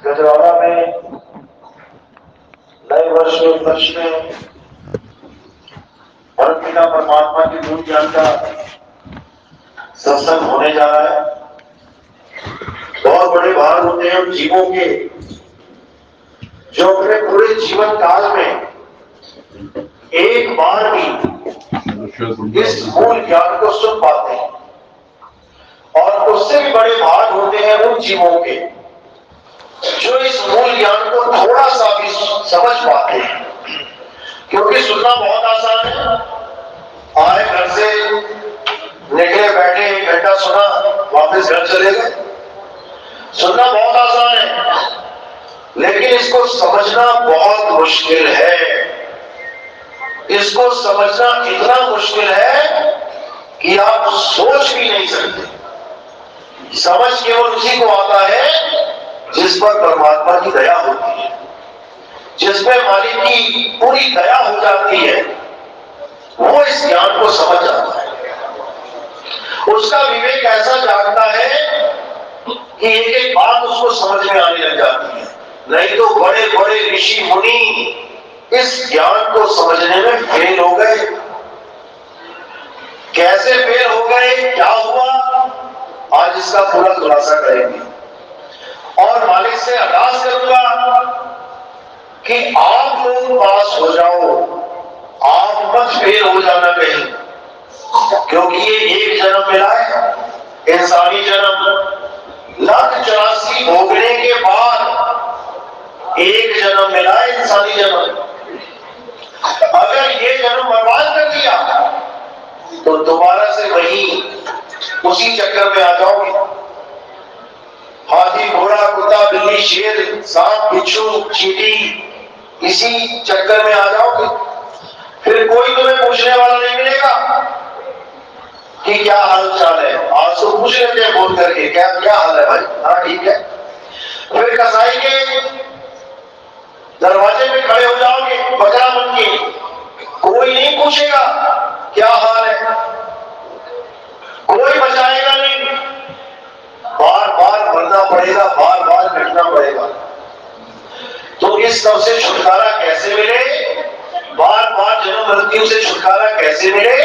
गजराला में नए वर्ष के उपलक्ष्य में परमपिता परमात्मा की गुण ज्ञान का सत्संग होने जा रहा है। बहुत बड़े भार होते हैं उन जीवों के जो अपने पूरे जीवन काल में एक बार भी इस मूल ज्ञान को सुन पाते हैं, और उससे भी बड़े भाग होते हैं उन जीवों के जो इस मूल ज्ञान को थोड़ा सा भी समझ पाते हैं। क्योंकि सुनना बहुत आसान है, आए घर से निकले, बैठे, 1 घंटा सुना, वापस घर चले गए। सुनना बहुत आसान है, लेकिन इसको समझना बहुत मुश्किल है। इसको समझना इतना मुश्किल है कि आप सोच भी नहीं सकते। समझ केवल उसी को आता है जिस पर परमात्मा की दया होती है, जिसमें मालिक की पूरी दया हो जाती है, वो इस ज्ञान को समझ जाता है। उसका विवेक ऐसा जागता है कि एक एक बात उसको समझ में आने लग जाती है। नहीं तो बड़े बड़े ऋषि मुनि इस ज्ञान को समझने में फेल हो गए। कैसे फेल हो गए, क्या हुआ, आज इसका पूरा खुलासा करेंगे। और मालिक से अरदास करूंगा कि आप लोग पास हो जाओ, आप मत फेल हो जाना कहीं, क्योंकि ये एक जन्म मिला है, इंसानी जन्म। 1,84 भोगने के बाद एक जन्म मिला है, इंसानी जन्म। अगर ये जन्म बर्बाद कर दिया तो दोबारा से वही उसी चक्कर में आ जाओगे। हाथी, घोड़ा, कुत्ता, बिल्ली, शेर, सांप, बिच्छू, चींटी, इसी चक्कर में आ जाओगे। फिर कोई तुम्हें पूछने वाला नहीं मिलेगा कि क्या हाल चाल है। आज तो पूछ लेते हैं फोन करके, क्या क्या हाल है भाई, हाँ ठीक है। फिर कसाई के दरवाजे पे खड़े हो जाओगे बकरा बन के, कोई नहीं पूछेगा क्या हाल है, कोई बचाएगा नहीं। बार बार मरना पड़ेगा, बार बार कटना पड़ेगा। तो इस सब से छुटकारा कैसे मिले, बार बार जन्म मृत्यु से छुटकारा कैसे मिले,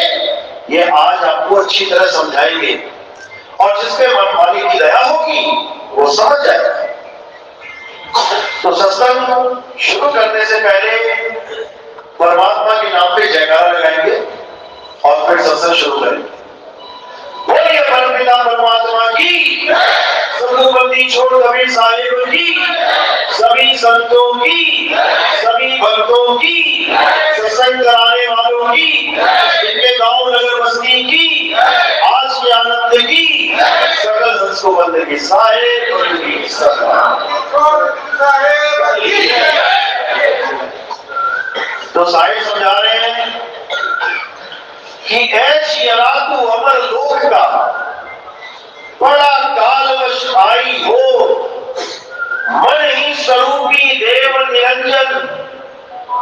ये आज आपको अच्छी तरह समझाएंगे। और जिसपे मालिक की दया होगी वो समझ जाएगा। तो सत्संग शुरू करने से पहले परमात्मा के नाम पे जयकारा लगाएंगे और फिर सत्संग शुरू करेंगे। बोलिए परमपिता परमात्मा की, सदगुरुपति छोड़ कबीर साहिब की, सभी संतों की, सभी भक्तों की, सत्संग कराने वालों की, इनके गांव नगर बस्ती की, आज के आनंद की, सकल हंस को बंद की साहिब की तो साहिब समझा रहे हैं कि ऐसी अरातु अमर लोक का बड़ा कालवश आई हो, मन ही स्वरूपी देव निरंजन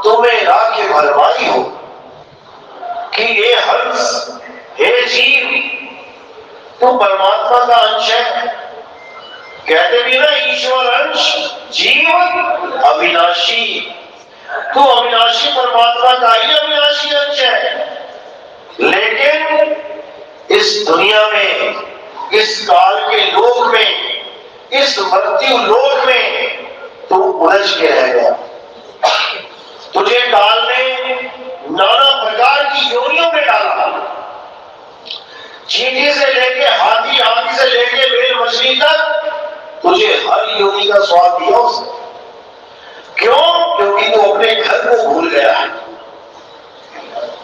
तुम्हें राखे भरवाई हो। कि ये हंस, हे जीव, तू परमात्मा का अंश है। कहते भी ना ईश्वर अंश, जीव अविनाशी। तू अविनाशी परमात्मा का ही अविनाशी अंश है। लेकिन इस दुनिया में, इस काल के लोक में, इस मृत्यु लोक में तू उलझ के रह गया। तुझे काल ने नाना प्रकार की योनियों में डाला। चींटी से लेके हाथी, हाथी से लेके बेल मछली तक तुझे हर योनि का स्वाद दिया उसने। क्यों? क्योंकि तू अपने घर को भूल गया है।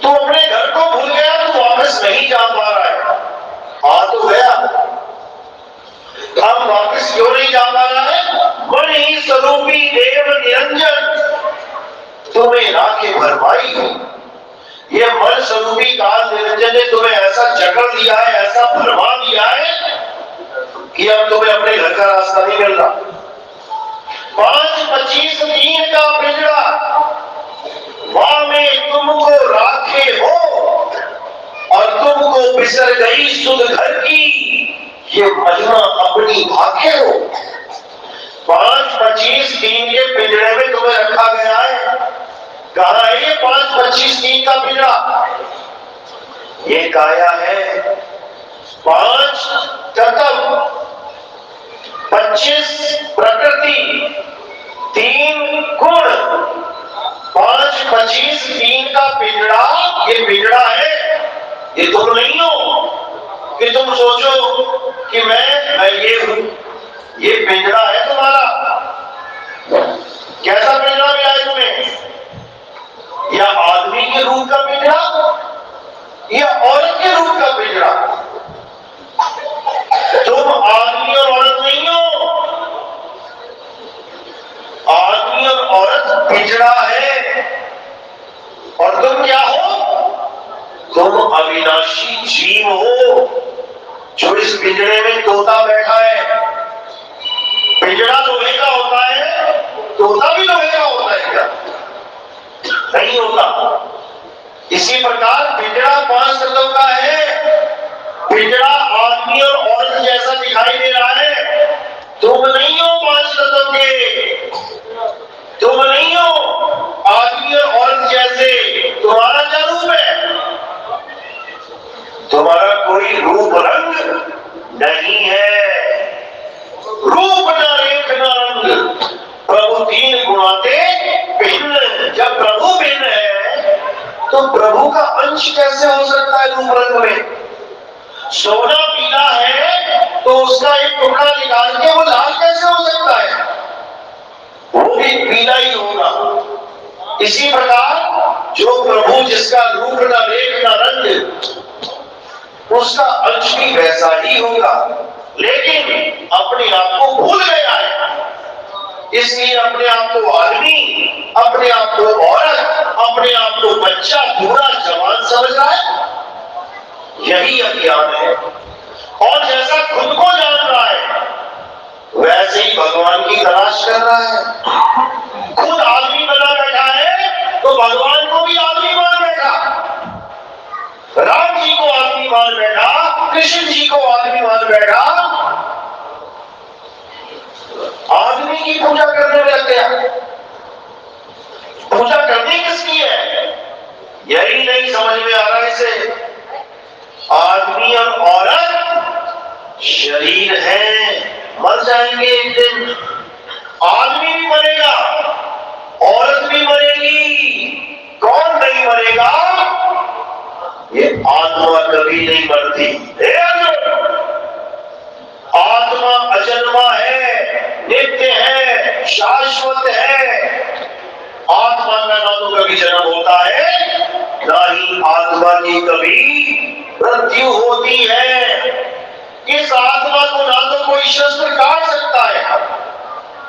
तू अपने घर को भूल गया, तू वापस नहीं जा पा रहा है। आ तो गया, अब वापस क्यों नहीं जा पा रहा है? मन ही स्वरूपी देव निरंजन तुम्हें राखे भरवाई हो। ये मन स्वरूपी काल निरंजन ने तुम्हें ऐसा जकड़ दिया है, ऐसा भरवा दिया है कि अब तुम्हें अपने घर का रास्ता नहीं मिल रहा। 5-25 दिन का बिगड़ा वहां में तुमको राखे हो, और तुमको बिसर गई सुध घर की ये महिमा अपनी भाग्य हो। 5-25 5-25 टीन के पिंजरे में तुम्हें रखा गया है। कहाँ है ये 5-25 टीन का पिंजरा? ये काया है 5 तत्व, 25 प्रकृति, 3 गुण, 5-25 टीन का पिंजरा। ये पिंजरा है, ये तुम नहीं हो कि तुम सोचो कि मैं ये हूं। ये पिंजरा है तुम्हारा। कैसा पिंजरा मिला है तुम्हें? या आदमी के रूप का पिंजरा या औरत के रूप का पिंजरा? तुम आदमी और औरत नहीं हो। आदमी और औरत पिंजरा है और तुम क्या हो? तुम अविनाशी जीव हो जो इस पिंजरे में तोता बैठा है। पिंजरा लोहे का होता है, तोता भी लोहे का होता है क्या? नहीं होता। इसी प्रकार पिंजरा 5 तत्वों का है। पिंजरा आदमी और औरत जैसा दिखाई दे रहा है। तुम नहीं हो 5 तत्वों के, तुम नहीं हो आदमी और औरत जैसे। तुम्हारा क्या रूप है? तुम्हारा कोई रूप रंग नहीं है। रूप न रेख न रंग, प्रभु 3 गुणाते भिन्न। जब प्रभु भिन्न है तो प्रभु का अंश कैसे हो सकता है रूप रंग में? सोना पीला है तो उसका एक टुकड़ा निकाल के वो लाल कैसे हो सकता है? वो भी पीला ही होगा। इसी प्रकार जो प्रभु जिसका रूप न रेख न रंग, उसका अंश भी वैसा ही होगा, लेकिन अपने आप को भूल गया है। इसलिए अपने आप को आदमी, अपने आप को औरत, अपने आप को बच्चा, बूढ़ा, जवान समझ रहा है। यही अज्ञान है। और जैसा खुद को जान रहा है वैसे ही भगवान की तलाश कर रहा है। खुद आदमी बना बैठा है तो भगवान को भी आदमी मान बैठा। राम जी को आदमी मान बैठा, कृष्ण जी को आदमी मान बैठा। आदमी की पूजा करने में लग गया। पूजा करनी किसकी है यही नहीं समझ में आ रहा इसे। आदमी और औरत शरीर है, मर जाएंगे एक दिन। आदमी भी मरेगा, औरत भी मरेगी। कौन नहीं मरेगा? ये आत्मा कभी नहीं मरती। आत्मा अजन्मा है, नित्य है, शाश्वत है। आत्मा का ना तो कभी जन्म होता है, ना ही आत्मा की कभी मृत्यु होती है। इस आत्मा को ना तो कोई शस्त्र काट सकता है,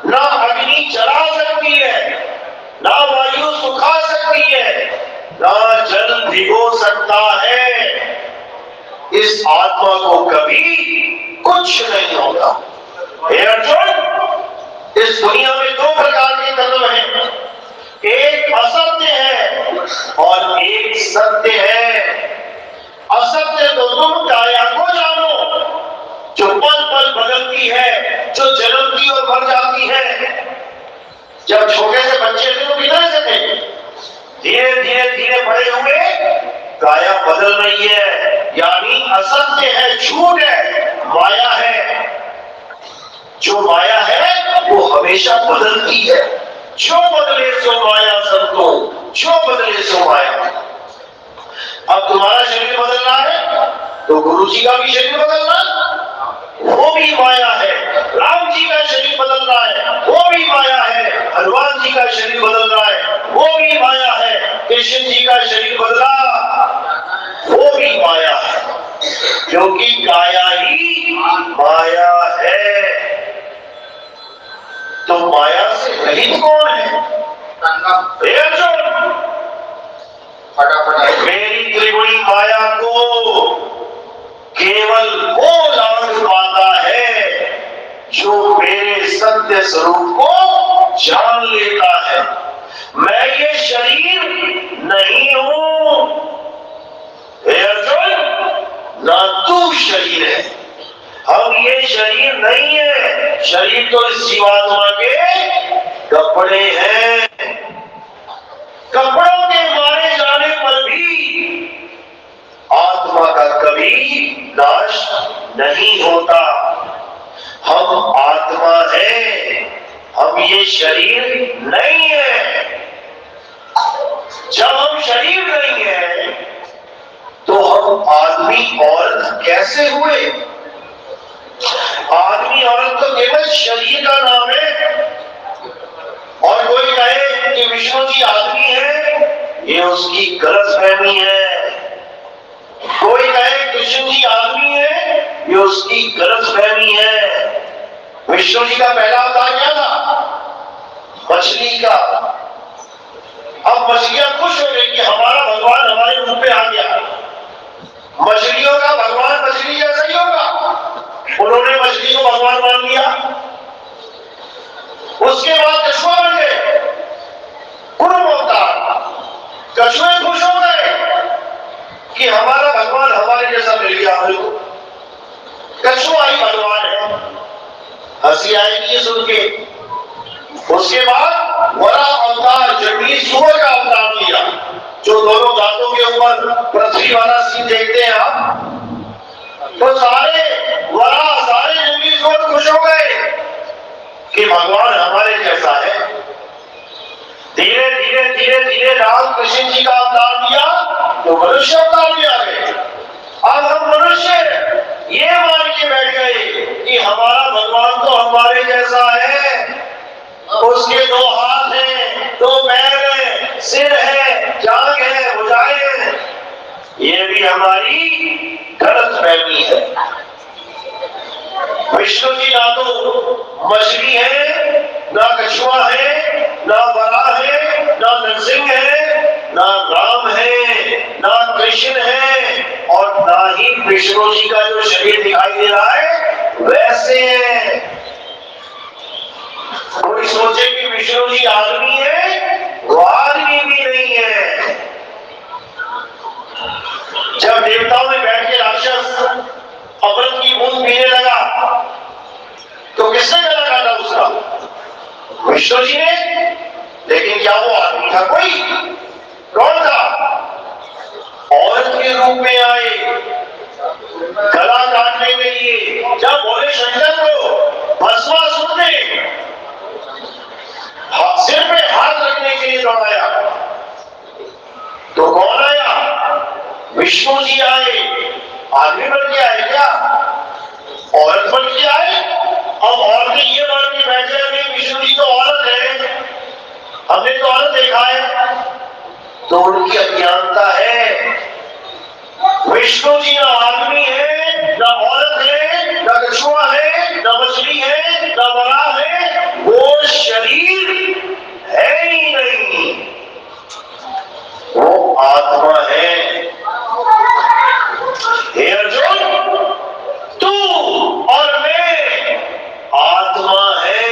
ना अग्नि जला सकती है, ना वायु सुखा सकती है, ना जल भिगो सकता है। इस आत्मा को कभी कुछ नहीं होगा। हे अर्जुन, इस दुनिया में 2 प्रकार के तत्व हैं। एक असत्य है और एक सत्य है। असत्य तो तुम काया को जानो जो पल पल बदलती है, जो जन्मती और मर जाती है। जब छोटे से बच्चे थे तो कितने से थे? धीरे धीरे धीरे बड़े हुए, काया बदल रही है। यानी असत्य है, झूठ है, माया है। जो माया है वो हमेशा बदलती है। जो बदले सो माया संतो, जो बदले सो माया। अब तुम्हारा शरीर बदल रहा है तो गुरु जी का भी शरीर बदल रहा है, वो भी माया है। राम जी का शरीर बदल रहा है, वो भी माया है। हनुमान जी का शरीर बदल रहा है, वो भी माया है। कृष्ण जी का शरीर बदला, वो भी माया है। क्योंकि काया ही माया है। तो माया से रहित कौन है? मेरी त्रिगुणी माया को केवल वो लांघ पाता है जो मेरे सत्य स्वरूप को जान लेता है। मैं ये शरीर नहीं हूं। हे अर्जुन, ना तू शरीर है, हम ये शरीर नहीं है। शरीर तो इस जीवात्मा के कपड़े हैं, कपड़ों के मारे जाने पर भी आत्मा का कभी नाश नहीं होता। हम आत्मा है, हम ये शरीर नहीं है। जब हम शरीर नहीं है तो हम आदमी औरत कैसे हुए? आदमी औरत तो केवल शरीर का नाम है। और कोई कहे कि विष्णु जी आदमी है, ये उसकी गलतफहमी है। कोई कहे कृष्ण जी आदमी है, ये उसकी गलतफहमी है। विष्णु जी का पहला अवतार क्या था? मछली का। अब मछलियां खुश हो गई कि हमारा भगवान हमारे मुंह पे आ गया। मछलियों का भगवान मछली जैसा ही होगा। उन्होंने मछली को भगवान मान लिया। उसके बाद कछुआ बन गए, कुर्म अवतार। कछुए खुश हो गए कि हमारा भगवान हमारे जैसा मिल गया हमको। कछुआ ही भगवान है। हंसी आएगी ये सुन के। उसके बाद वराह अवतार, जंगली सुअर का अवतार लिया, जो दोनों दांतों के ऊपर पृथ्वी वाला सीन देखते हैं आप। तो सारे वराह, सारे जंगली सुअर खुश हो गए कि भगवान हमारे जैसा है। धीरे धीरे धीरे धीरे राम कृष्ण जी का अवतार लिया, तो मनुष्य अवतार लिया गए। अब हम मनुष्य ये मान के बैठ गए कि हमारा भगवान तो हमारे जैसा है। उसके दो हाथ हैं, दो पैर हैं, सिर है, जांघ है, भुजाएं हैं। ये भी हमारी गलतफहमी है। विष्णु जी ना तो मछली है, ना कछुआ है, ना वराह है, ना नरसिंह है, ना राम है, ना कृष्ण है, और ना ही विष्णु जी का जो शरीर दिखाई दे रहा है वैसे है। कोई सोचे कि विष्णु जी आदमी है, वो आदमी भी नहीं है। जब देवताओं में बैठ के राक्षस अमृत की बूंद पीने लगा तो किसने गला काटा उसका? विष्णु जी ने। लेकिन क्या वो आदमी था? कोई कौन था? औरत के रूप में आए गला काटने के लिए। जब भोले शंकर को भस्मासुर ने सिर पे हाथ रखने के लिए दौड़ाया तो कौन आया? विष्णु जी आए। आदमी बन के आए क्या? औरत बन के आए। अब औरतें ये मान के बैठे हैं विष्णु जी तो औरत है, हमने तो औरत देखा है। तो उनकी अज्ञानता है। विष्णु जी ना आदमी है, ना औरत है, ना कछुआ है, ना मछली है, ना वराह है। वो शरीर है ही नहीं, वो आत्मा है। हे अर्जुन, तू और मैं आत्मा है।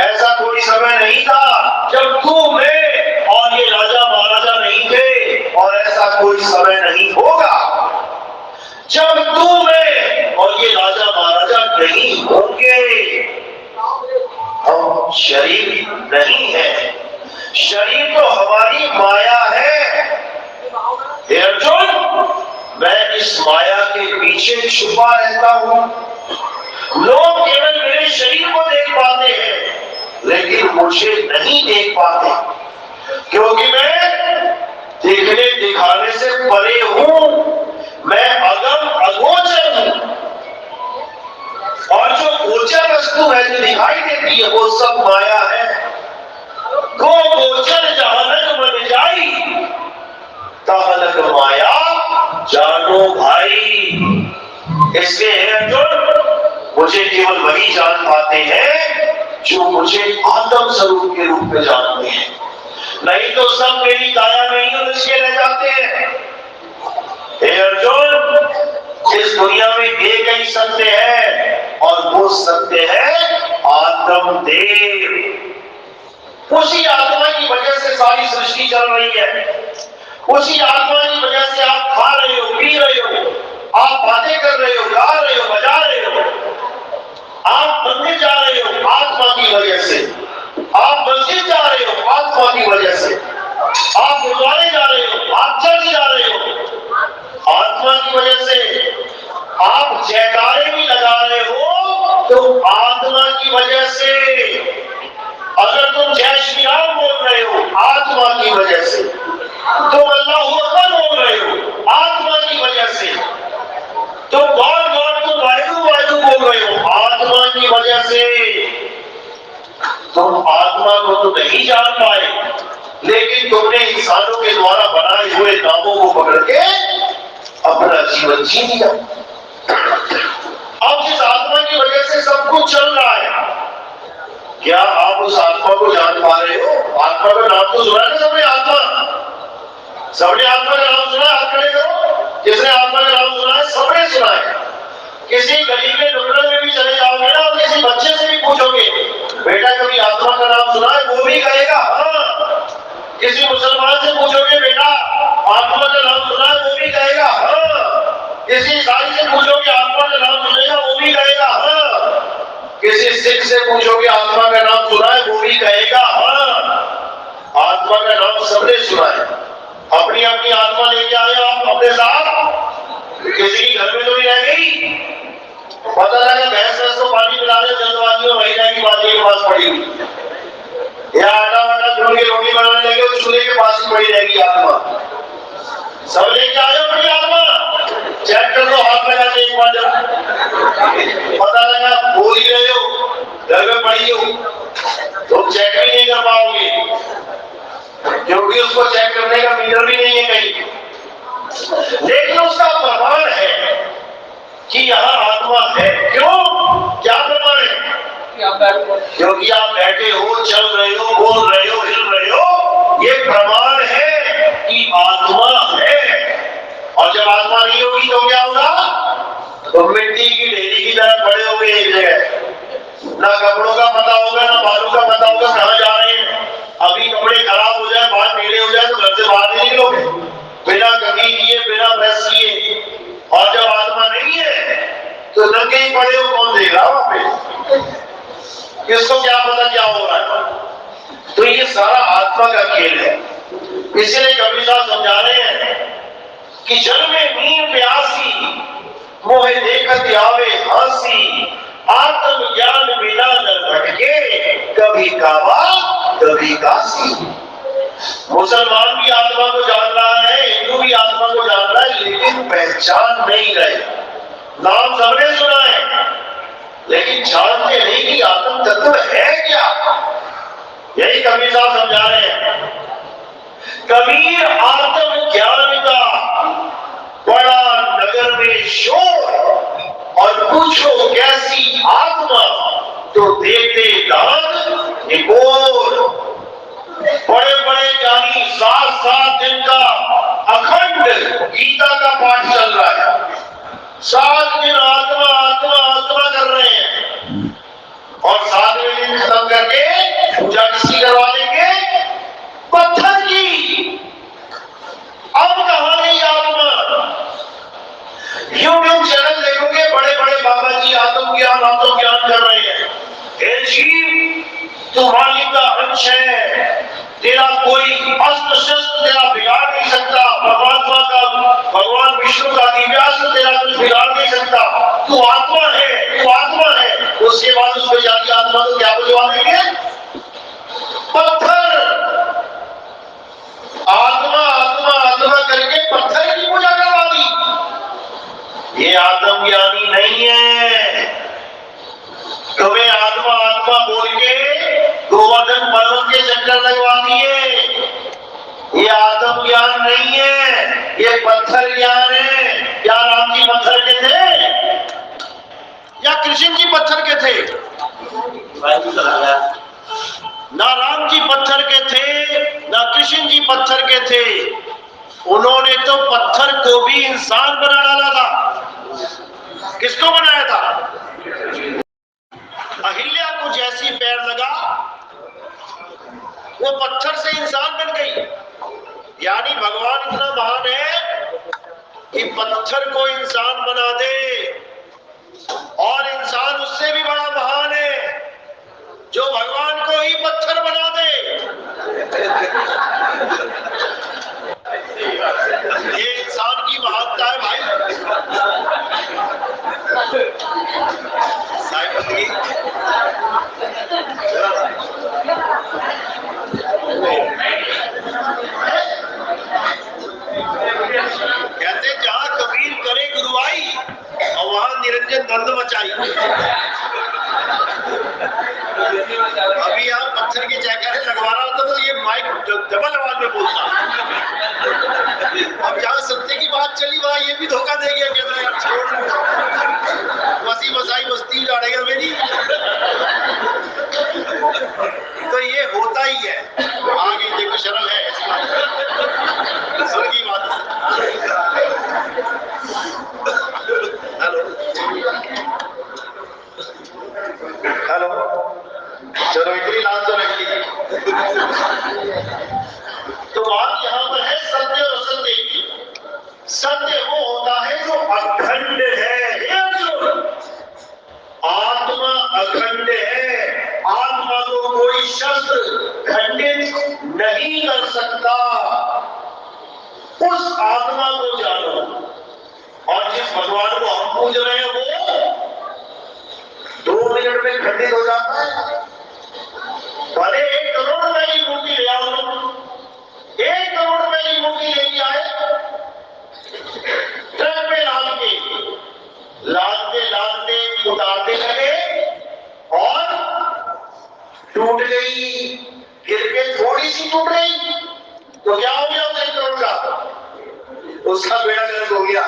ऐसा कोई समय नहीं था जब तू, मैं और ये राजा महाराजा नहीं थे, और ऐसा कोई समय नहीं होगा जब तू, मैं और ये राजा महाराजा नहीं होंगे। हम शरीर नहीं है। शरीर तो हमारी माया है। हे अर्जुन, मैं इस माया के पीछे छुपा रहता हूं। लोग केवल मेरे शरीर को देख पाते हैं लेकिन मुझे नहीं देख पाते, क्योंकि मैं देखने दिखाने से परे हूं। मैं अगम अगोचर हूं, और जो गोचर वस्तु है जो दिखाई देती है वो सब माया है। गो गोचर जहानक मन जाई, तहलक माया जानो भाई। इसलिए अर्जुन, मुझे केवल वही जान पाते हैं जो मुझे आत्म स्वरूप के रूप में जानते हैं। नहीं तो सब मेरी काया में ही उलझ के रह जाते हैं। हे अर्जुन, इस दुनिया में एक ही सत्य है, और वो सत्य है आत्मदेव। उसी आत्मा की वजह से सारी सृष्टि चल रही है। उसी आत्मा की वजह से आप खा रहे हो, पी रहे हो, आप बातें कर रहे हो, गा रहे हो, बजा रहे हो, आप मंदिर जा रहे हो, आत्मा की वजह से। आप मस्जिद जा रहे हो आत्मा की वजह से, आप गुरुद्वारे जा रहे हो, आप चर्च जा रहे हो आत्मा की वजह से, आप जयकारे भी लगा रहे हो तो आत्मा की वजह से, अगर तुम जय श्री राम बोल रहे हो आत्मा की वजह से, तुम अल्लाहू अकबर बोल रहे हो आत्मा की वजह से, तुम गॉड गॉड तुम वाहिदू वाहिदू बोल रहे हो आत्मा की वजह से। तुम आत्मा को तो नहीं जान पाए, लेकिन तुमने इंसानों के द्वारा बनाए हुए नामों को पकड़ के अपना जीवन जी लिया। अब जिस आत्मा की वजह से सब कुछ चल रहा है, क्या आप उस आत्मा को जान पा रहे हो? आत्मा का नाम तो सुना है सबने, सबने आत्मा का नाम सुना है, हाथ खड़े करो जिसने आत्मा का नाम सुना है, सबने सुना है। किसी गली में नुक्कड़ में भी चले जाओगे ना और किसी बच्चे से भी पूछोगे बेटा कभी आत्मा का नाम सुना है, वो भी कहेगा हाँ। किसी मुसलमान से पूछोगे बेटा आत्मा का नाम सुना है, वो भी कहेगा हाँ। किसी ईसाई से पूछोगे आत्मा का नाम सुनेगा, वो भी कहेगा हाँ। किसी सिख से पूछोगे आत्मा का नाम सुना है, वो भी कहेगा हाँ। आत्मा का नाम सबने सुना है। अपनी अपनी आत्मा लेके आए आप अपने साथ, किसी के घर में तो नहीं रह गई। पता लगा भैंस को पानी पिला रहे जल्दबाजी में महिला की बात के पास पड़ी हुई, या आटा वाटा ढूंढ के रोटी बनाने लगे उस चूल्हे के पास ही पड़ी रहेगी आत्मा। सब लेके आए अपनी आत्मा, चेक कर लो हाथ लगा के एक बार जब पता लगा बोल ही रहे हो घर में पड़ी हो तो चेक भी नहीं कर पाओगे, क्योंकि उसको चेक करने का मीटर भी नहीं है कहीं। लेकिन उसका प्रमाण है कि यहाँ आत्मा है। क्यों? क्या प्रमाण है? क्योंकि आप बैठे हो, चल रहे हो, बोल रहे हो, हिल रहे हो, ये प्रमाण है कि आत्मा है। और जब आत्मा नहीं होगी तो क्या होगा? तो मिट्टी की ढेरी की तरह पड़े होंगे एक जगह, ना कपड़ों का पता होगा ना बालों का पता होगा कहाँ जा रहे हैं। अभी कपड़े खराब हो जाए, बाल नीले हो जाए तो घर से बाहर नहीं निकलोगे बिना कंघी किए, बिना प्रेस किए। और जब आत्मा नहीं है तो नंगे ही पड़े हो, कौन देगा वहां पे? किसको क्या पता क्या हो रहा है? तो ये सारा आत्मा का खेल है। इसलिए कबीर साहब समझा रहे हैं कि जल में नीर प्यासी मोहे देखत आवे हंसी, आत्म ज्ञान बिना न भटके कभी काबा कभी काशी। मुसलमान भी आत्मा को जान रहा है, हिंदू भी आत्मा को जान रहा है, लेकिन पहचान नहीं रहे। नाम सबने सुना है लेकिन जानते नहीं कि आत्म तत्व है क्या। यही कबीर साहब समझा रहे हैं। कबीर आत्म ज्ञान का बड़ा नगर में शोर, और पूछो कैसी आत्मा तो देते दान निकोर। बड़े बड़े ज्ञानी 7-7 दिन का अखंड गीता का पाठ चल रहा है, 7 दिन आत्मा आत्मा आत्मा कर रहे हैं, और 7वें दिन खत्म करके पूजा किसकी करवा देंगे? पत्थर की। अब कहां गई आत्मा? यूट्यूब चैनल देखोगे बड़े बड़े बाबा जी आत्मज्ञान कर रहे हैं। हे जीव तू मालिक का अंश है, तेरा कोई अस्त्र शस्त्र तेरा बिगाड़ नहीं सकता। परमात्मा का, भगवान विष्णु का दिव्यास्त्र तेरा कुछ बिगाड़ नहीं सकता। तू आत्मा है, तू आत्मा है। उसके बाद उस बेचारी आत्मा को क्या बुझवा देंगे? पत्थर। आत्मा आत्मा आत्मा करके पत्थर की पूजा करवा दी। ये आत्मज्ञानी नहीं है। तुम्हें आत्मा आत्मा बोल के गोवर्धन पर्वत के चक्कर लगवा दिए। ये आत्म ज्ञान नहीं है, ये पत्थर ज्ञान है। क्या राम जी पत्थर के थे या कृष्ण जी पत्थर के थे? ना राम जी पत्थर के थे ना कृष्ण जी पत्थर के थे। उन्होंने तो पत्थर को भी इंसान बना डाला था। किसको बनाया था? अहिल्या को जैसी पैर लगा वो पत्थर से इंसान बन गई। यानी भगवान इतना महान है कि पत्थर को इंसान बना दे, और इंसान उससे भी बड़ा महान है जो भगवान को ही पत्थर भी धोखा दे गया, कहता यार छोड़ मसी मसाई मस्ती उजाड़ेगा मेरी। तो ये होता ही है, आगे देखो शर्म है इस बात सर की बात। हेलो हेलो, चलो इतनी लाज तो रखी। तो बात यहाँ पर है सत्य और असत्य की। सत्य वो होता है जो अखंड है, आत्मा अखंड है, आत्मा को कोई शस्त्र खंडित नहीं कर सकता। उस आत्मा को जानो। और जिस भगवान को हम पूज रहे हैं वो 2 मिनट में खंडित हो जाता है। भले 1 करोड़ रुपए की मूर्ति ले आओ, 1 करोड़ रुपए की मूर्ति लेके आए, ट्रक में लादते उतारते लगे और टूट गई, गिर के थोड़ी सी टूट गई तो क्या हो गया उस 1 करोड़ का? उसका बेड़ा गर्क हो गया।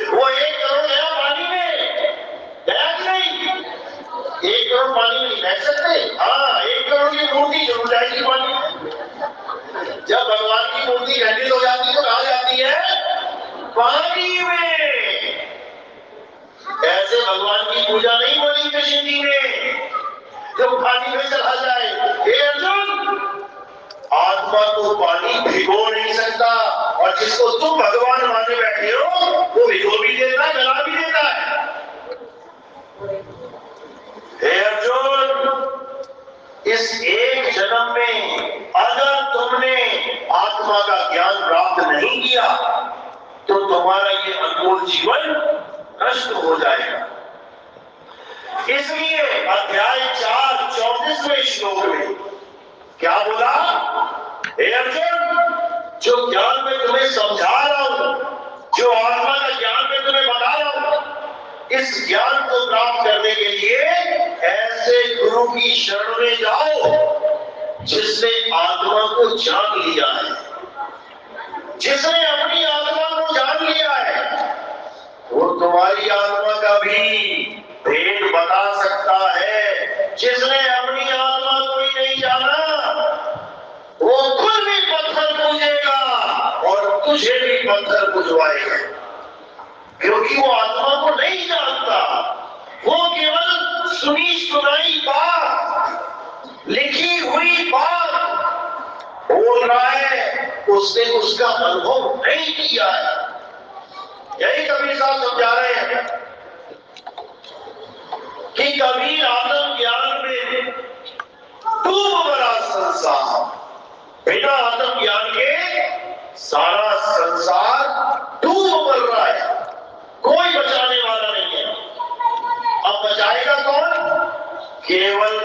वो 1 करोड़ गया पानी में, गया कि नहीं? 1 करोड़ पानी में नहीं बह सकते। हाँ, 1 करोड़ की मूर्ति जरूर जाएगी पानी में। जब भगवान की मूर्ति खंडित हो जाती है तो कहाँ जाती है? पानी में। ऐसे भगवान की पूजा नहीं होनी कृष्ण जी में जो पानी में चला जाए। हे अर्जुन, आत्मा को पानी भिगो नहीं सकता, और जिसको तुम भगवान माने बैठे हो वो भिगो भी देता है, गला भी देता है। हे अर्जुन, इस एक जन्म में अगर तुमने आत्मा का ज्ञान प्राप्त नहीं किया तो तुम्हारा ये अनमोल जीवन नष्ट हो जाएगा। इसलिए अध्याय 4 34वें श्लोक में क्या बोला? हे अर्जुन, जो ज्ञान में तुम्हें समझा रहा हूं, जो आत्मा का ज्ञान में तुम्हें बता रहा हूं, इस ज्ञान को प्राप्त करने के लिए ऐसे गुरु की शरण में जाओ जिसने आत्मा को जान लिया है, जिसने अपनी आत्मा को जान लिया है। वो तुम्हारी आत्मा का भी भेद बता सकता है। जिसने अपनी आत्मा को ही नहीं जाना वो खुद भी पत्थर पूजेगा और तुझे भी पत्थर पूजवाएगा, क्योंकि वो आत्मा को नहीं जानता। वो केवल सुनी सुनाई बात, लिखी हुई बात बोल रहा है, उसने उसका अनुभव नहीं किया है। यही कबीर साहब समझा रहे हैं कि कबीर आत्म ज्ञान में डूब भरा संसार, बिना आत्म ज्ञान के सारा संसार डूब मर रहा है, कोई बचाने वाला नहीं है। अब बचाएगा कौन? केवल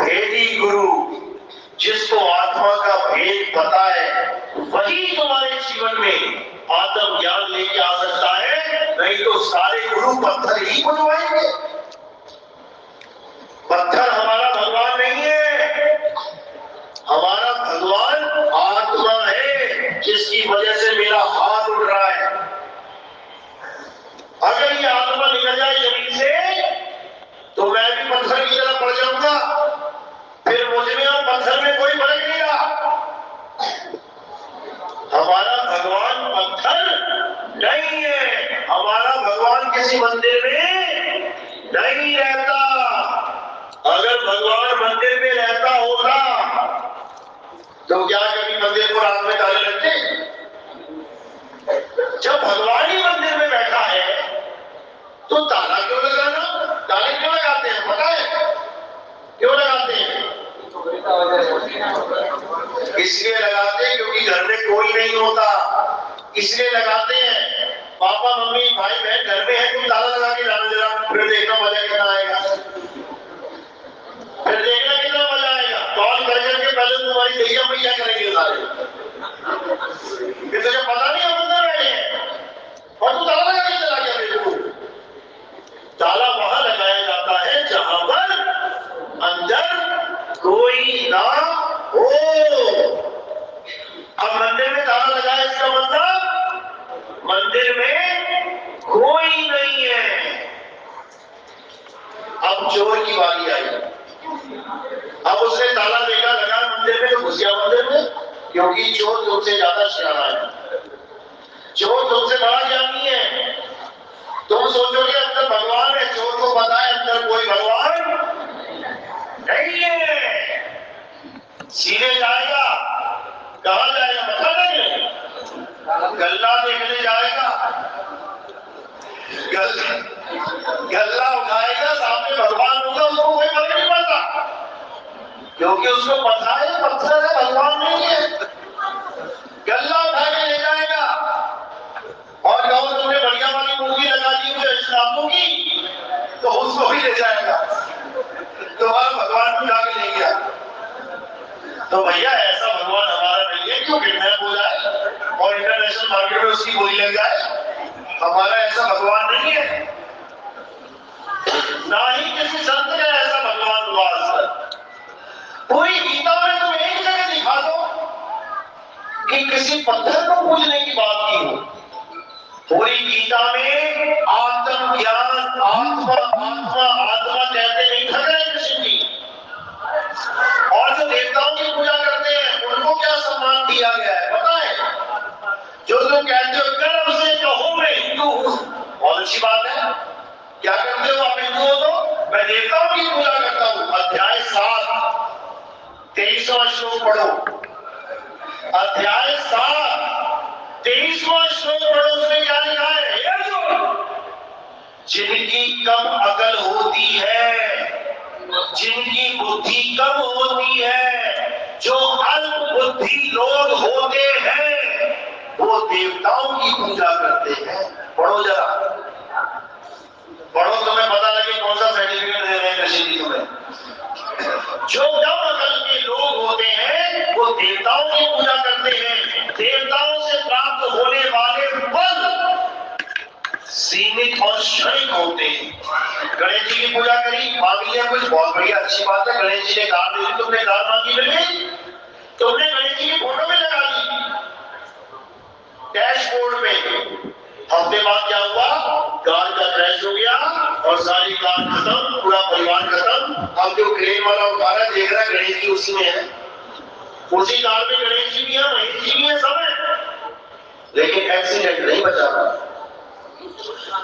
भेदी गुरु, जिसको आत्मा का भेद पता है, वही तुम्हारे जीवन में आत्म ज्ञान लेके आ सकता है। नहीं तो सारे गुरु पत्थर ही बुझवाएंगे। पत्थर हमारा भगवान नहीं है, हमारा भगवान आत्मा है, जिसकी वजह से मेरा हाथ उड़ रहा है। अगर ये आत्मा निकल जाए जमीन से तो मैं भी पत्थर की तरह पड़ जाऊंगा, फिर मुझ में और पत्थर में कोई फर्क नहीं रहा। हमारा भगवान पत्थर नहीं है, हमारा भगवान किसी मंदिर में नहीं रहता। अगर भगवान मंदिर में रहता होता तो क्या कभी मंदिर को रात में ताले लगते? जब भगवान ही मंदिर में बैठा है तो ताला क्यों लगाना? ताले क्यों लगाते हैं पता है? क्यों लगाते हैं? इसलिए लगाते हैं क्योंकि घर में कोई नहीं होता, इसलिए लगाते हैं। पापा मम्मी भाई बहन घर में है, तुम ताला लगा के जाना जरा, फिर देखना मजा कितना आएगा, फिर देखना कितना मजा आएगा। कॉल करके पहले तुम्हारी दैया मैया करेंगे सारे, फिर तुझे पता नहीं हम अंदर बैठे हैं और तू ताला लगा के चला गया। मेरे को ताला वहां लगाया जाता है जहां पर अंदर कोई ना हो। अब मंदिर में ताला लगाया इसका मतलब मंदिर में कोई नहीं है। अब चोर की बारी आई। अब उसने ताला देखा लगा मंदिर में, तो घुस गया मंदिर में, क्योंकि चोर तुमसे ज्यादा शराबा है, चोर तुमसे बड़ा ज्ञानी है। तुम सोचोगे अंदर भगवान है, चोर को पता है अंदर कोई भगवान नहीं है। सीधे जाएगा, कहां जाएगा पता नहीं, गल्ला देखने जाएगा, गल्ला उठाएगा, सामने भगवान होगा, उसको कोई फर्क नहीं पड़ता, क्योंकि उसको पता है पत्थर है, भगवान नहीं है। गल्ला उठा के ले जाएगा और कहो तुमने बढ़िया वाली मूर्ति लगा दी मुझे इस्लामों की, तो उसको भी ले जाएगा, तो वहां भगवान को जाके ले गया। तो भैया ऐसा भगवान हमारा नहीं है, क्यों किडनैप हो जाए और इंटरनेशनल मार्केट में उसकी गोली लग जाए। हमारा ऐसा भगवान नहीं है, ना ही किसी संत का ऐसा भगवान हुआ। पूरी गीता में तुम एक जगह दिखा दो कि किसी पत्थर को पूजने की बात की हो। पूरी गीता में आत्म ज्ञान, आत्मा आत्मा आत्मा कहते नहीं थक रहे कृष्ण जी। और जो देवताओं की पूजा करते हैं उनको क्या सम्मान दिया गया है पता है? जो तुम कहते हो कर्म से कहो मैं हिंदू हूं, बहुत अच्छी बात है। क्या करते हो आप हिंदू हो? तो मैं देवताओं की पूजा करता हूं। अध्याय 7 23वां श्लोक पढ़ो, अध्याय 7 23वां श्लोक पढ़ो, उसमें क्या लिखा है? जिनकी कम अकल होती है, जिनकी बुद्धि कम होती है, जो अल्प बुद्धि लोग होते हैं, वो देवताओं की पूजा करते हैं। पढ़ो जरा, पढ़ो, तुम्हें पता लगे कौन सा सर्टिफिकेट दे रहे हैं कृषि जी तुम्हें। जो कम अकल के लोग होते हैं वो देवताओं की पूजा करते हैं। देवताओं से प्राप्त होने वाले फल सीमित और क्षणिक होते हैं। गणेश जी की पूजा करी, मांग लिया कुछ, बहुत बढ़िया, अच्छी बात है। गणेश जी ने कार दे दी, तुमने कार मांगी, मिल गई, तुमने गणेश जी की फोटो में लगा दी डैशबोर्ड में। हफ्ते बाद क्या हुआ? कार का क्रैश हो गया और सारी कार खत्म, पूरा परिवार खत्म। अब जो क्रेन वाला उठा रहा है देख रहा है गणेश जी उसी में है, उसी कार में गणेश जी भी है, महेश जी भी है, सब है, लेकिन एक्सीडेंट नहीं बचा रहा।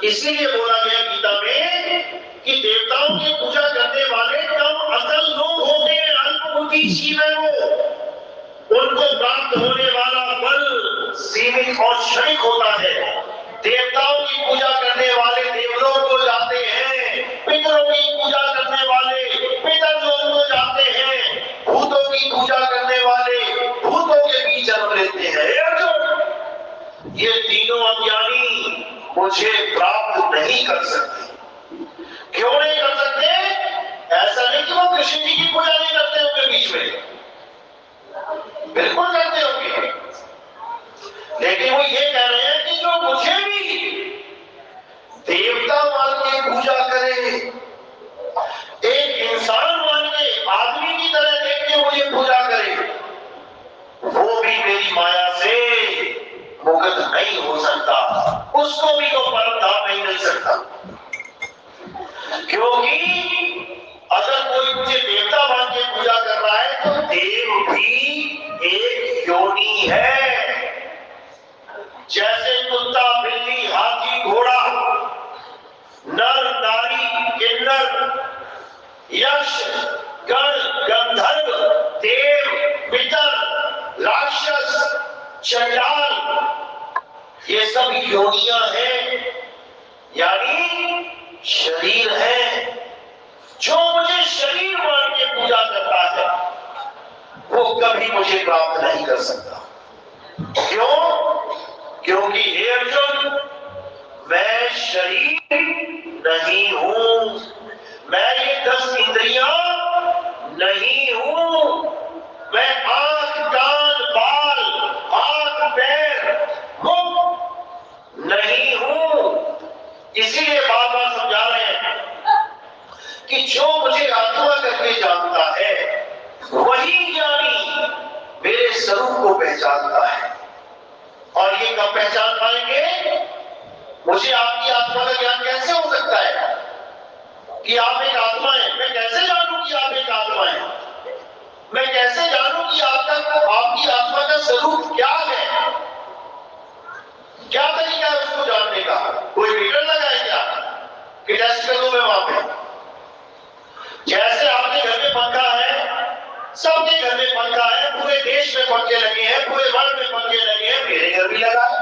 इसीलिए बोला गया गीता में कि देवताओं की पूजा करने वाले कम अकल लोग होते हैं, अल्प बुद्धि जीव है वो, उनको प्राप्त होने वाला बल सीमित और क्षणिक होता है। देवताओं की पूजा करने वाले देवलोक को जाते हैं, पितरों की पूजा करने वाले पितरलोक को जाते हैं, भूतों की पूजा करने वाले भूतों के बीच जन्म लेते हैं। ये तीनों अज्ञानी मुझे प्राप्त नहीं कर सकते। क्यों नहीं कर सकते? ऐसा नहीं कि वो कृष्ण जी की पूजा नहीं करते होंगे बीच में, बिल्कुल करते होंगे, लेकिन वो ये कह रहे हैं कि जो मुझे भी देवता मान के पूजा करे, एक इंसान मान के आदमी की तरह देख के मुझे पूजा करे, वो भी मेरी माया से मुक्त नहीं हो सकता, उसको भी तो परम धाम नहीं मिल सकता। क्योंकि अगर कोई मुझे देवता मान के पूजा कर रहा है तो देव भी एक योनि है। जैसे कुत्ता, बिल्ली, हाथी, घोड़ा, नर, नारी, किन्नर, यक्ष, गण, गंधर्व, देव, पितर, राक्षस, चंडाल, ये सब योनियां हैं, यानी शरीर है। जो मुझे शरीर मान के पूजा करता है वो कभी मुझे प्राप्त नहीं कर सकता। क्यों? क्योंकि हे अर्जुन, मैं शरीर नहीं हूं, मैं ये 10 इंद्रियां नहीं हूं, मैं आंख, कान, बाल, हाथ, पैर, मुख नहीं हूं। इसीलिए बार बार समझा रहे हैं कि जो मुझे आत्मा करके जानता है वही ज्ञानी मेरे स्वरूप को पहचानता है। और ये कब पहचान पाएंगे? मुझे आपकी आत्मा का ज्ञान कैसे हो सकता है कि आप एक आत्मा है? मैं कैसे जानूं कि आप एक आत्मा है? मैं कैसे जानूं कि आपकी आत्मा का स्वरूप क्या है? क्या तरीका है उसको जानने का? कोई मीटर लगा है क्या कि टेस्ट कर दूं मैं वहां पे? जैसे आपके घर में पंखा है, सबके घर में पंखा है, पूरे देश में पंखे लगे हैं, पूरे वर्ल्ड में पंखे लगे हैं, मेरे घर भी लगा है।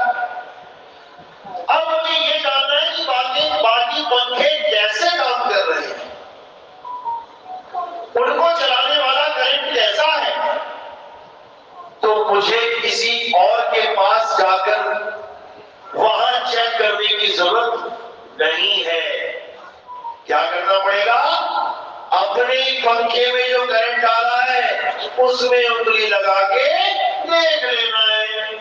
अब मुझे ये जानना है कि बाकी पंखे कैसे काम कर रहे हैं, उनको चलाने वाला करंट कैसा है। तो मुझे किसी और के पास जाकर वहां चेक करने की जरूरत नहीं है। क्या करना पड़ेगा? अपने पंखे में जो करंट आ रहा है उसमें उंगली लगा के देख लेना है।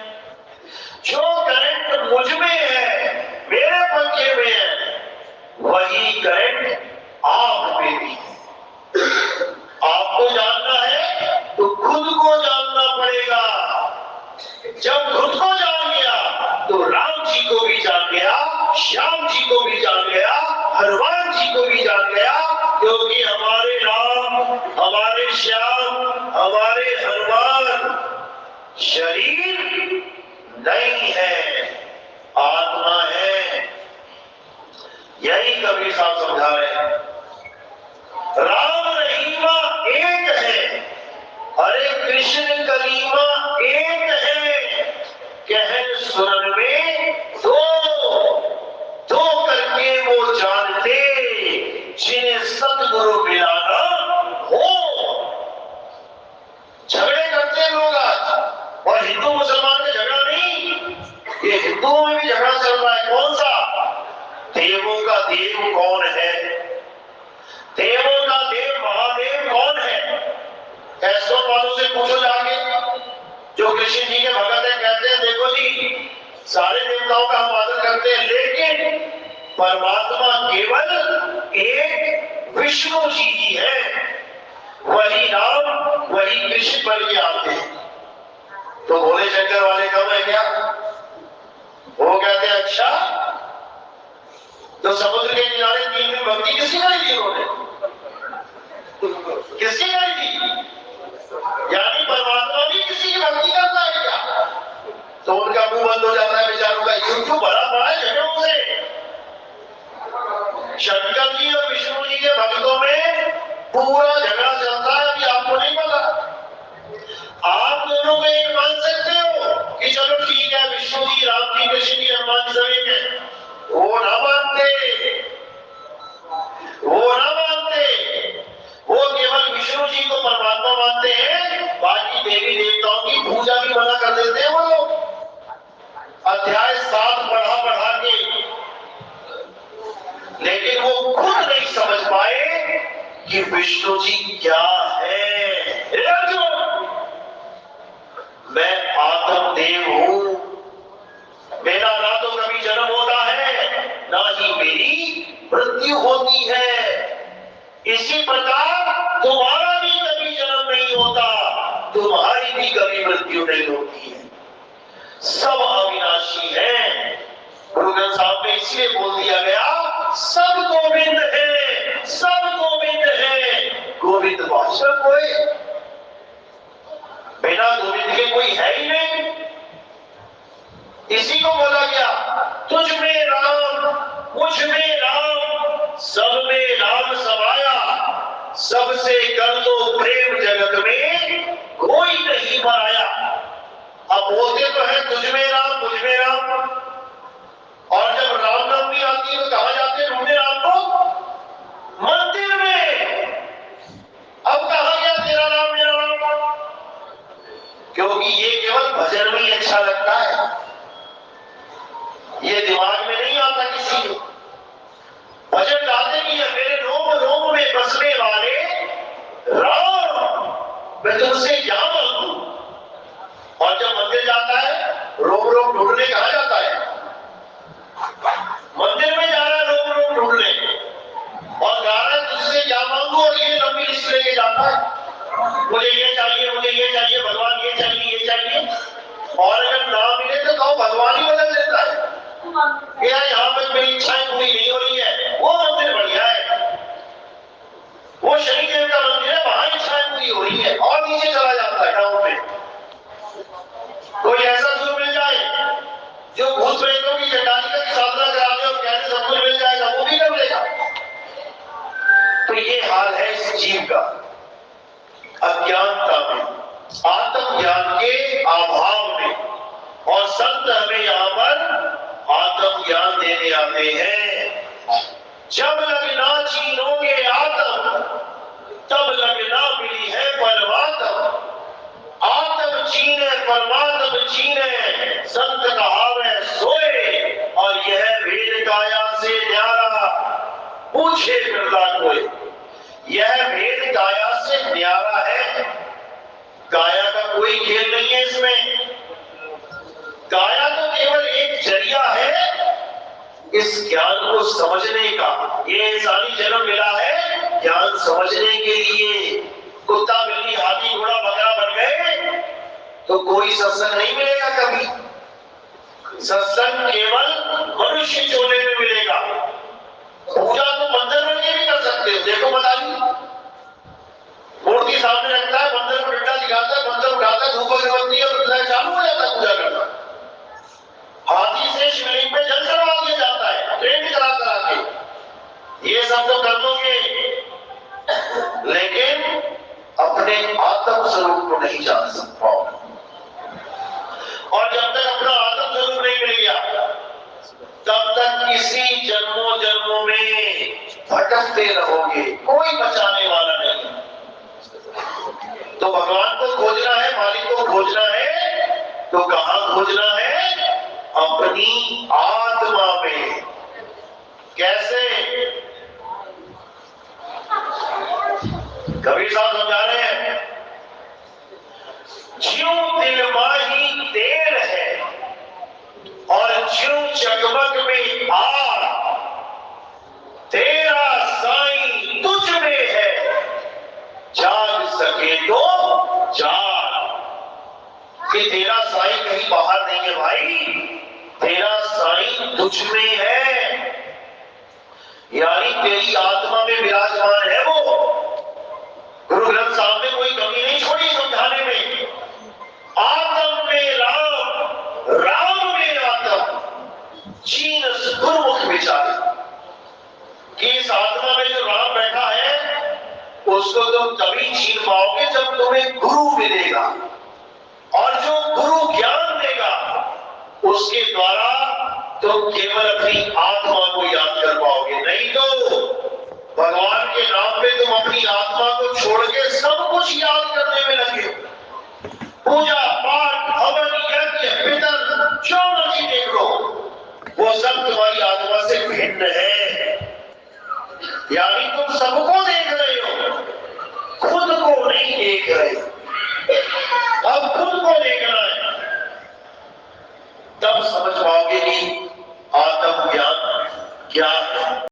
जो करंट मुझ में है, मेरे पंखे में है, वही करंट आप में भी है। आपको जानना है तो खुद को जानना पड़ेगा। जब खुद को जान गया तो राम जी को भी जान गया, श्याम जी को भी जान गया, हनुमान जी को भी जान गया, क्योंकि हमारे राम, हमारे श्याम, हमारे हनुमान शरीर नहीं है, आत्मा है। यही कबीर साहब समझा रहे हैं। राम रहीमा एक है, हरे कृष्ण करीमा एक है, कहन सुनन में दो करके वो जानते, जिन्हें सतगुरु मिलाना हो। झगड़े करते हैं लोग आज, और हिंदू मुसलमान में झगड़ा नहीं, ये हिंदुओं में भी झगड़ा चल रहा है। कौन सा? देवों का देव कौन है? देवों का देव महादेव कौन है? ऐसों वालों से पूछो जाके, जो कृष्ण जी के भगत है, कहते हैं देखो जी सारे देवताओं का हम आदर करते हैं, लेकिन परमात्मा केवल एक विष्णु जी ही है, वही राम, वही कृष्ण बन के आते हैं। तो भोले शंकर वाले कम है क्या? वो कहते हैं अच्छा, तो समुद्र के किनारे 3 दिन भक्ति किसकी करी थी उन्होंने? किसकी करी थी? यानी परमात्मा भी किसी की भक्ति करता है क्या? तो उनका मुंह बंद हो जाता है बेचारों का। यूट्यूब भरा पड़ा है झगड़ों से। शंकर जी और विष्णु जी के भक्तों में पूरा झगड़ा चलता है, कि आपको नहीं पता। आप दोनों को एक मान सकते हो कि चलो ठीक है, विष्णु जी, राम जी, कृष्ण जी, हनुमान जी सब एक है। वो ना मानते, वो केवल विष्णु जी को परमात्मा मानते हैं, बाकी देवी देवताओं की पूजा भी मना कर देते हैं वो लोग। अध्याय 7 पढ़ा के, लेकिन वो खुद नहीं समझ पाए कि विष्णु जी क्या है। मैं आत्मदेव हूं, मेरा ना तो कभी जन्म होता है, ना ही मेरी मृत्यु होती है। इसी प्रकार तुम्हारा भी कभी जन्म नहीं होता, तुम्हारी भी कभी मृत्यु नहीं होती है। सब अविनाशी है। गुरु ग्रंथ साहब में इसलिए बोल दिया गया, सब गोविंद है, सब गोविंद है, गोविंद बादशाह कोई, बिना गोविंद के कोई है ही नहीं। इसी को बोला गया, तुझ में राम, मुझ में राम, सब में राम समाया, सबसे कर दो प्रेम जगत में कोई नहीं पराया। अब बोलते तो है तुझ में राम, मुझ में राम, और जब रामनवमी आती है तो कहां जाते हैं ढूंढने राम को? मंदिर में। अब कहां गया तेरा राम मेरा राम? क्योंकि ये केवल भजन में ही अच्छा लगता है, ये दिमाग में नहीं आता किसी को। भजन गाते भी है, मेरे रोम रोम में बसने वाले राम, मैं तुमसे क्या मांगू। और जब मंदिर जाता है, रोम रोम ढूंढने कहां जाता है? मंदिर में जा रहा है रोम रोम ढूंढने, और गा रहा है तुझसे क्या मांगू, और ये लंबी लिस्ट लेके जाता है, मुझे ये चाहिए, मुझे ये चाहिए, भगवान ये चाहिए, ये चाहिए। और अगर ना मिले तो कहो भगवान ही बदल देता है। कि यार यहाँ पर मेरी इच्छाएं पूरी नहीं हो रही है, वो मंदिर बढ़िया है, वो शनि देव का मंदिर है, वहां इच्छाएं पूरी हो रही है, और नीचे चला जाता है गाँव में। कोई ऐसा गुरु मिल जाए जो भूत प्रेतों की जटालिका की साधना करा दे और कहने सब कुछ मिल जाएगा, वो भी कर लेगा। तो ये हाल है इस जीव का अज्ञानता में, आत्मज्ञान के अभाव में। और संत हमें यहाँ पर आत्मज्ञान देने आते हैं। जब लगना चीनोगे आत्म, तब लगना मिली है परमात्म। आत्म चीने परमात्म चीने, संत कहावे सोए। और यह भेद काया से न्यारा, पूछे करता कोई। यह भेद काया से न्यारा है। काया का कोई खेल नहीं है इसमें। काया तो केवल एक जरिया है इस ज्ञान को समझने का। ये इंसानी जन्म मिला है ज्ञान समझने के लिए। कुत्ता बिल्ली हाथी घोड़ा बकरा बन गए तो कोई सत्संग नहीं मिलेगा कभी। सत्संग केवल मनुष्य चोले में मिलेगा। पूजा तो मंदिर में भी कर सकते हो। देखो बताइए, मूर्ति सामने रखता है, मंदिर में डंडा दिखाता है, मंदिर उठाता है, धूप अगरबत्ती और चालू हो जाता है पूजा करना। हाथी से शिवलिंग पे जल चढ़वा दिया जाता है, ट्रेंड करा के। ये सब तो कर लोगे, लेकिन अपने आत्म स्वरूप को नहीं जान सकता। और जब तक अपना आत्म स्वरूप नहीं मिल गया, तब तक इसी जन्मों जन्मों में भटकते रहोगे, कोई बचाने वाला नहीं। तो भगवान को खोजना है, मालिक को खोजना है, तो कहां खोजना है? अपनी आत्मा में। कैसे? कबीर साहब समझा रहे हैं, ज्यों दिल माही तेल है और ज्यों चकमक में आग, तेरा साईं तुझ में है, जाग सके तो जाग। कि तेरा साईं कहीं बाहर नहीं है भाई, तेरा साईं तुझ में है। यानी तेरी आत्मा में विराजमान है वो। गुरु ग्रंथ साहब ने कोई कमी नहीं छोड़ी समझाने में। आत्म में राम, राम में आत्म, चीन गुरुमुख विचार। कि इस आत्मा में जो राम बैठा है उसको तुम तभी छीन पाओगे जब तुम्हें गुरु मिलेगा। और जो गुरु ज्ञान देगा उसके द्वारा तुम केवल अपनी आत्मा को याद कर पाओगे। नहीं तो भगवान के नाम पे तुम अपनी आत्मा को छोड़ के सब कुछ याद करने में लगे। पूजा पाठ हवन यज्ञ पितर जो मर्जी देख लो, वो सब तुम्हारी आत्मा से भिन्न है। यानी तुम सबको देख रहे हो, खुद को नहीं देख रहे। अब खुद को देखना है, तब समझ पाओगे कि आत्म ज्ञान क्या है।